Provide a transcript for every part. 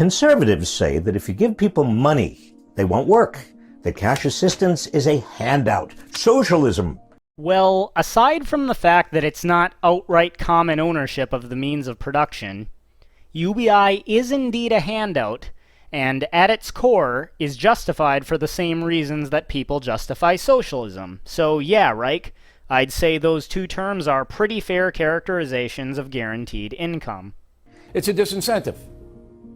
Conservatives say that if you give people money, they won't work, that cash assistance is a handout, socialism. Well, aside from the fact that it's not outright common ownership of the means of production, UBI is indeed a handout, and at its core is justified for the same reasons that people justify socialism. So yeah, Reich, I'd say those two terms are pretty fair characterizations of guaranteed income. It's a disincentive,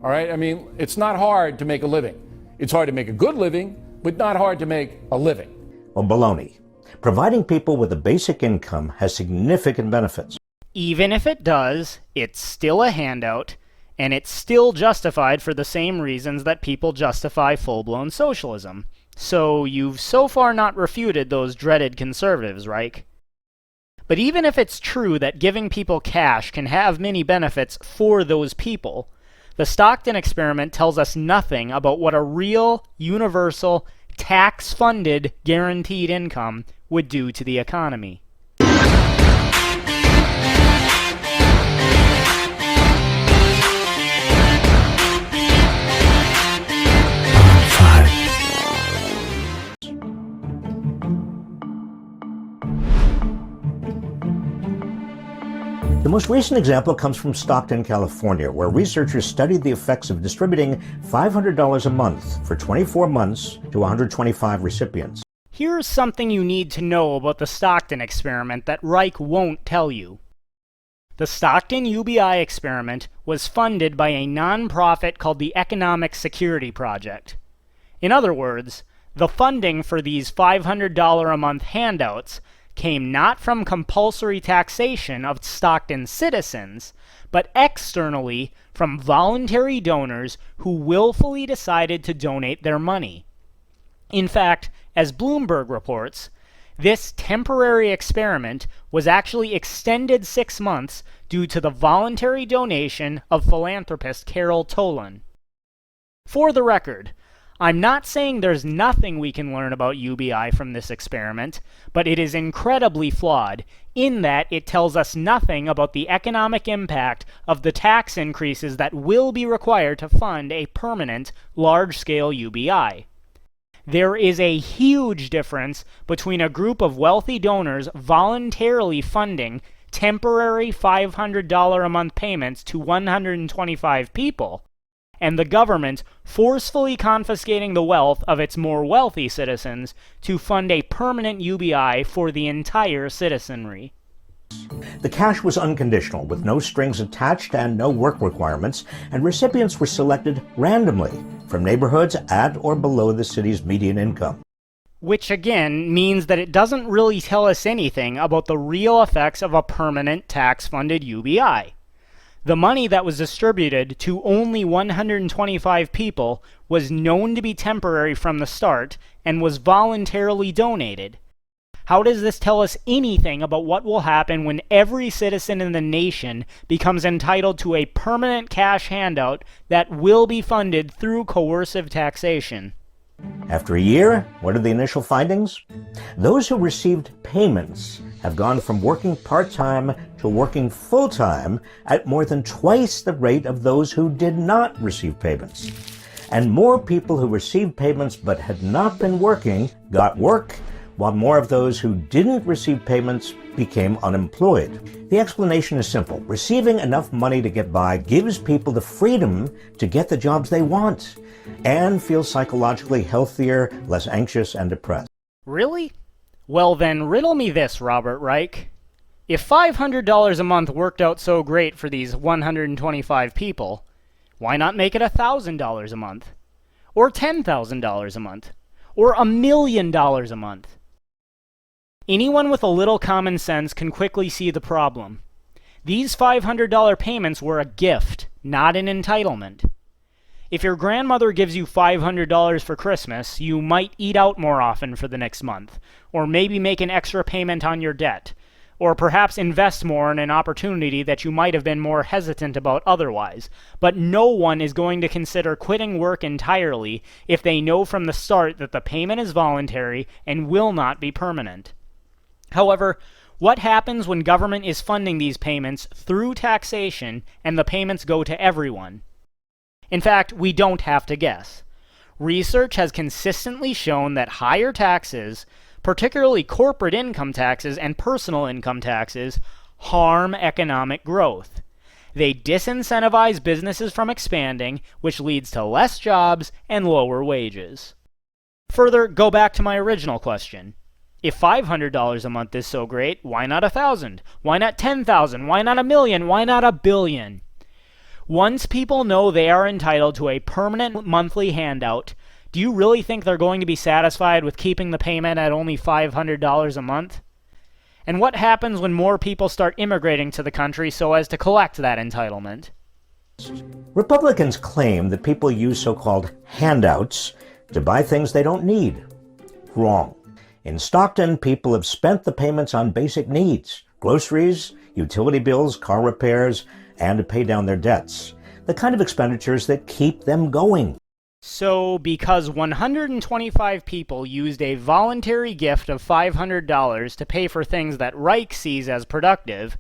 all right? I mean, it's not hard to make a living. It's hard to make a good living, but not hard to make a living. Well, baloney. Providing people with a basic income has significant benefits. Even if it does, it's still a handout, and it's still justified for the same reasons that people justify full-blown socialism. So you've so far not refuted those dreaded conservatives, Reich. But even if it's true that giving people cash can have many benefits for those people, the Stockton experiment tells us nothing about what a real, universal, tax-funded, guaranteed income would do to the economy. The most recent example comes from Stockton, California, where researchers studied the effects of distributing $500 a month for 24 months to 125 recipients. Here's something you need to know about the Stockton experiment that Reich won't tell you. The Stockton UBI experiment was funded by a nonprofit called the Economic Security Project. In other words, the funding for these $500 a month handouts came not from compulsory taxation of Stockton citizens, but externally from voluntary donors who willfully decided to donate their money. In fact, as Bloomberg reports, this temporary experiment was actually extended 6 months due to the voluntary donation of philanthropist Carol Tolan. For the record, I'm not saying there's nothing we can learn about UBI from this experiment, but it is incredibly flawed in that it tells us nothing about the economic impact of the tax increases that will be required to fund a permanent, large-scale UBI. There is a huge difference between a group of wealthy donors voluntarily funding temporary $500 a month payments to 125 people, and the government forcefully confiscating the wealth of its more wealthy citizens to fund a permanent UBI for the entire citizenry. The cash was unconditional, with no strings attached and no work requirements, and recipients were selected randomly from neighborhoods at or below the city's median income. Which again means that it doesn't really tell us anything about the real effects of a permanent tax-funded UBI. The money that was distributed to only 125 people was known to be temporary from the start and was voluntarily donated. How does this tell us anything about what will happen when every citizen in the nation becomes entitled to a permanent cash handout that will be funded through coercive taxation? After a year, what are the initial findings? Those who received payments have gone from working part-time to working full-time at more than twice the rate of those who did not receive payments. And more people who received payments but had not been working got work, while more of those who didn't receive payments became unemployed. The explanation is simple. Receiving enough money to get by gives people the freedom to get the jobs they want and feel psychologically healthier, less anxious, and depressed. Really? Well then, riddle me this, Robert Reich. If $500 a month worked out so great for these 125 people, why not make it $1,000 a month? Or $10,000 a month? Or $1 million a month? Anyone with a little common sense can quickly see the problem. These $500 payments were a gift, not an entitlement. If your grandmother gives you $500 for Christmas, you might eat out more often for the next month, or maybe make an extra payment on your debt, or perhaps invest more in an opportunity that you might have been more hesitant about otherwise. But no one is going to consider quitting work entirely if they know from the start that the payment is voluntary and will not be permanent. However, what happens when government is funding these payments through taxation and the payments go to everyone? In fact, we don't have to guess. Research has consistently shown that higher taxes, particularly corporate income taxes and personal income taxes, harm economic growth. They disincentivize businesses from expanding, which leads to less jobs and lower wages. Further, go back to my original question. If $500 a month is so great, why not $1,000? Why not $10,000? Why not $1 million? Why not $1 billion? Once people know they are entitled to a permanent monthly handout, do you really think they're going to be satisfied with keeping the payment at only $500 a month? And what happens when more people start immigrating to the country so as to collect that entitlement? Republicans claim that people use so-called handouts to buy things they don't need. Wrong. In Stockton, people have spent the payments on basic needs: groceries, utility bills, car repairs, and to pay down their debts. The kind of expenditures that keep them going. So, because 125 people used a voluntary gift of $500 to pay for things that Reich sees as productive,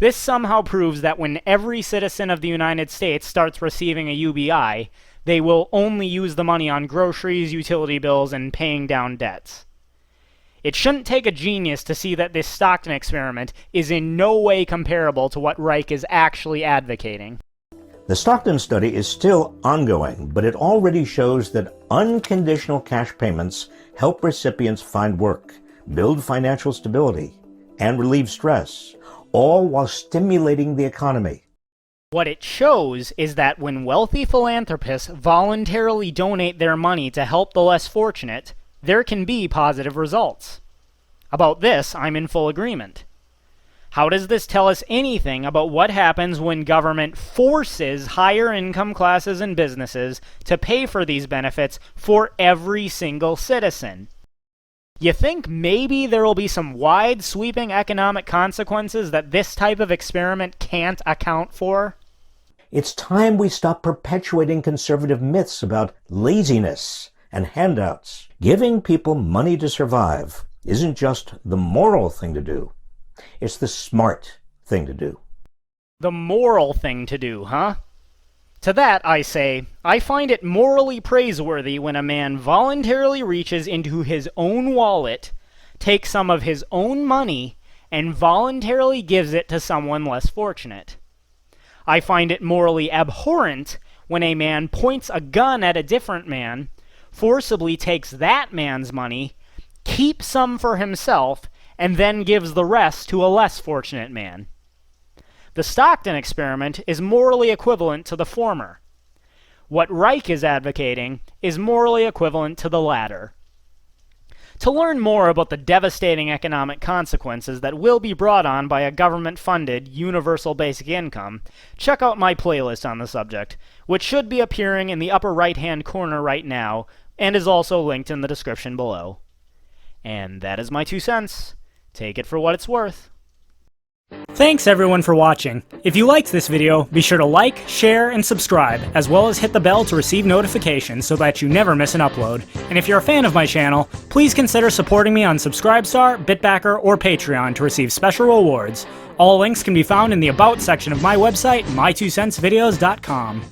this somehow proves that when every citizen of the United States starts receiving a UBI, they will only use the money on groceries, utility bills, and paying down debts. It shouldn't take a genius to see that this Stockton experiment is in no way comparable to what Reich is actually advocating. The Stockton study is still ongoing, but it already shows that unconditional cash payments help recipients find work, build financial stability, and relieve stress, all while stimulating the economy. What it shows is that when wealthy philanthropists voluntarily donate their money to help the less fortunate, there can be positive results. About this, I'm in full agreement. How does this tell us anything about what happens when government forces higher income classes and businesses to pay for these benefits for every single citizen? You think maybe there will be some wide sweeping economic consequences that this type of experiment can't account for? It's time we stop perpetuating conservative myths about laziness and handouts. Giving people money to survive isn't just the moral thing to do. It's the smart thing to do. The moral thing to do, huh? To that, I say, I find it morally praiseworthy when a man voluntarily reaches into his own wallet, takes some of his own money, and voluntarily gives it to someone less fortunate. I find it morally abhorrent when a man points a gun at a different man, forcibly takes that man's money, keeps some for himself, and then gives the rest to a less fortunate man. The Stockton experiment is morally equivalent to the former. What Reich is advocating is morally equivalent to the latter. To learn more about the devastating economic consequences that will be brought on by a government-funded universal basic income, check out my playlist on the subject, which should be appearing in the upper right-hand corner right now, and is also linked in the description below. And that is my 2 cents. Take it for what it's worth. Thanks everyone for watching. If you liked this video, be sure to like, share, and subscribe, as well as hit the bell to receive notifications so that you never miss an upload. And if you're a fan of my channel, please consider supporting me on Subscribestar, Bitbacker, or Patreon to receive special rewards. All links can be found in the About section of my website, my2centsvideos.com.